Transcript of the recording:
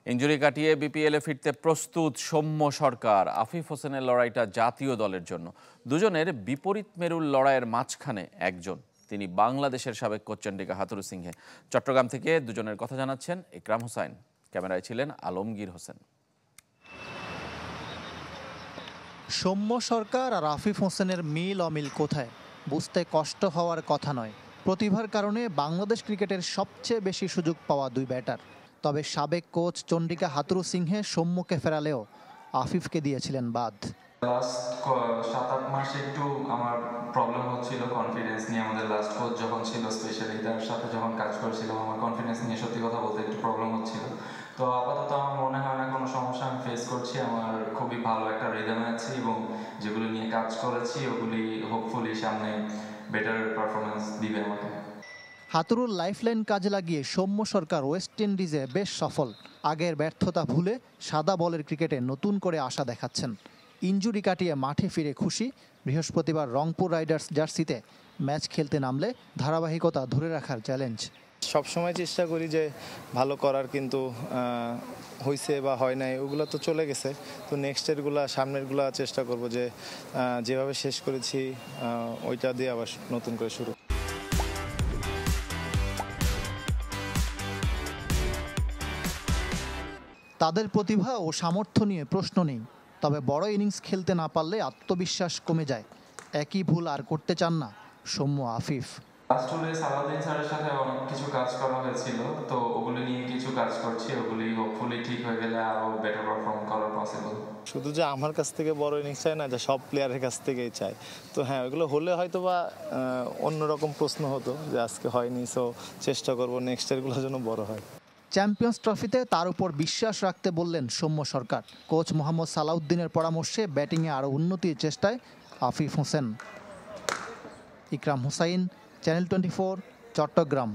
Injury কাটিয়ে বিপিএলে ফিরতে প্রস্তুত সৌম্য সরকার। আফিফ হোসেনের লড়াইটা জাতীয় দলের জন্য। দুজনের বিপরীত মেরুর লড়াইয়ের মাঝখানে একজন, তিনি বাংলাদেশের সাবেক কোচ চন্ডিকা হাথুরু সিংহে। চট্টগ্রাম থেকে দুজনের কথা জানাচ্ছেন ইকরাম হোসাইন, ক্যামেরায় ছিলেন আলমগীর হোসেন। সৌম্য সরকার আর আফিফ হোসেনের মিল অমিল কোথায় বুঝতে কষ্ট হওয়ার কথা নয়। প্রতিভার কারণে বাংলাদেশ ক্রিকেটের সবচেয়ে বেশি সুযোগ পাওয়া দুই ব্যাটার। তবে সাবেক কোচ চন্ডিকা হাথুরু সিংহে সৌম্যকে ফেরালেও আফিফকে দিয়েছিলেন বাদ। লাস্ট 7-8 মাস একটু আমার প্রবলেম হচ্ছিল কনফিডেন্স নিয়ে। আমাদের লাস্ট কোচ যখন ছিল, স্পেশালি তার সাথে যখন কাজ করেছিলাম, আমার কনফিডেন্স নিয়ে সত্যি কথা বলতে একটু প্রবলেম হচ্ছিল। তো আপাতত আমার মনে হয় না কোনো সমস্যা আমি ফেস করছি। আমার খুবই ভালো একটা রিদমে আছি এবং যেগুলো নিয়ে কাজ করেছি ওগুলি হোপফুলি সামনে বেটার পারফরমেন্স দিবে আমাকে। হাতুরুর লাইফলাইন কাজে লাগিয়ে সৌম্য সরকার ওয়েস্ট ইন্ডিজে বেশ সফল। আগের ব্যর্থতা ভুলে সাদা বলের ক্রিকেটে নতুন করে আশা দেখাচ্ছেন। ইনজুরি কাটিয়ে মাঠে ফিরে খুশি। বৃহস্পতিবার রংপুর রাইডার্স জার্সিতে ম্যাচ খেলতে নামলে ধারাবাহিকতা ধরে রাখার চ্যালেঞ্জ। সবসময় চেষ্টা করি যে ভালো করার, কিন্তু হয়েছে বা হয় নাই ওগুলো তো চলে গেছে। তো নেক্সটেরগুলা, সামনেরগুলা চেষ্টা করব যে যেভাবে শেষ করেছি ওইটা দিয়ে আবার নতুন করে শুরু। তাদের প্রতিভা ও সামর্থ্য নিয়ে প্রশ্ন নেই, তবে বড় ইনিংস খেলতে না পারলে আত্মবিশ্বাস কমে যায়। একই ভুল আর করতে চান না সৌম্য আফিফ। লাস্ট টুরে সালাউদ্দিন স্যারের সাথে অনেক কিছু কাজ করা হয়েছিল, তো ওগুলি নিয়ে কিছু কাজ করছি। ওগুলি হোপফুলি ঠিক হয়ে গেলে আরও বেটার পারফর্ম করা পসিবল। শুধু যে আমার কাছ থেকে বড় ইনিংস চাই না, যে সব প্লেয়ারের কাছ থেকেই চাই। তো হ্যাঁ, ওইগুলো হলে হয়তো বা অন্যরকম প্রশ্ন হতো যে আজকে হয়নি, সো চেষ্টা করবো নেক্সটেরগুলো যেন বড় হয়। চ্যাম্পিয়ন্স ট্রফিতে তার উপর বিশ্বাস রাখতে বললেন সৌম্য সরকার। কোচ মোহাম্মদ সালাউদ্দিনের পরামর্শে ব্যাটিংয়ে আরও উন্নতির চেষ্টায় আফিফ হোসেন। ইকরাম হোসাইন, চ্যানেল 24, চট্টগ্রাম।